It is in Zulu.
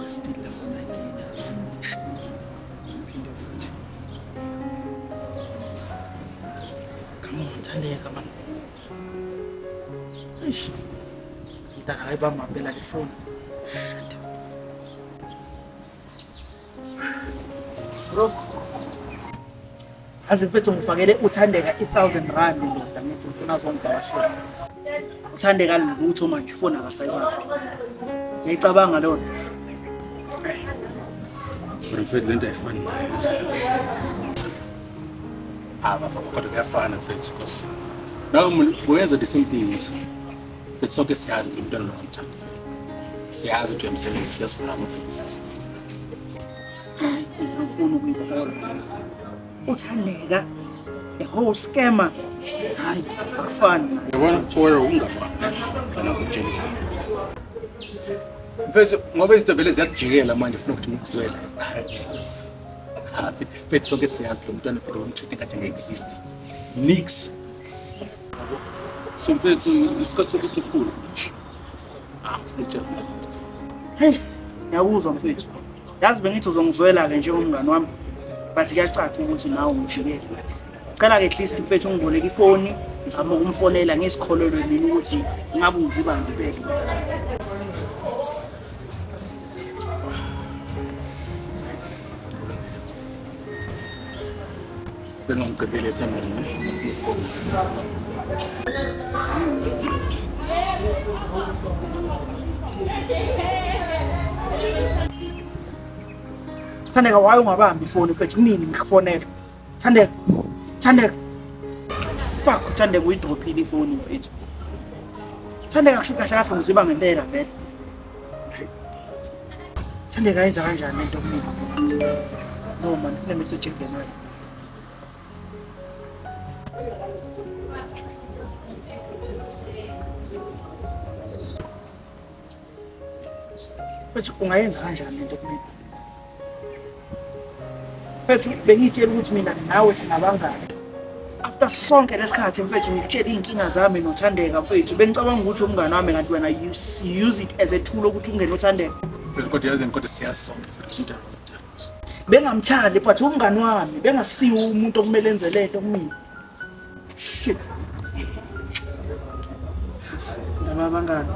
still for 9 years. Phinde futhi. Come on, Thandeka man. Eish. Ngidala ayibamba phela le phone. Shit. Bro. Azifethu ngifakele uThandeka 1000 rand ndoda ngithi ngifuna uzongivakashela. Uthandeka lutho manje ifoni akasayibamba. Ngiyicabanga lona. Mfethu lento ayifani nayo. Bafana kodwa kuyafana mfethu because now uyenza the same things. Mfethu sonke siyazi ukuthi umntwana unomthanda. Siyazi ukuthi uyamsebenza siyafuna amaphilisi. Ngifuna ukuyikhola. Uthandeka the whole scammer. Hayi akufani. Yabona wena ungabani. Ngicela uzokutshela. Mfethu ngoba izinto vele ziyakujikela manje ufuna ukuthi ngikuzwele. Mfethu sonke siyazi lo mntwana vele umtreat ngathi ngexist. Nix. So mfethu isikhathi sokuthi ukhulu nje. Ufuna ukutshela ukuthi. Hey, ngiyakuzwa mfethu. Yazi bengithi uzongizwela ke njengomngani wami. Base kuyacaca ukuthi nawe ungijikele. Cela ke at least mfethu ungiboleke ifoni, ngizama ukumfonela ngesikholelo mina ukuthi ngabe ungiziba ngibeke. Beno ngicebile ethemba mina usafuna ifoni. Thandeka waye ungabambi ifoni mfethu kunini ngikufonela. Thandeka. Fuck Thandeka uyidrophile ifoni mfethu. Thandeka kusho kahle kahle ngiziba ngempela vele. Thandeka yenza kanjani lento kumina? No man, kune message engenayo. Mfethu ungayenza kanjani lento kumina? Mfethu bengitshela ukuthi mina nawe sinabangani. After sonke lesikhathi mfethu ngikutshela inkinga zami noThandeka mfethu bengicabanga ukuthi umngani wami kanti wena you use it as a tool ukuthi ungene noThandeka. Kodwa yazi kodwa siyasonke mfethu. Bengamthandi but umngani wami bengasiwa umuntu okumele enze lento kumina. Shit. Ndaba bangani.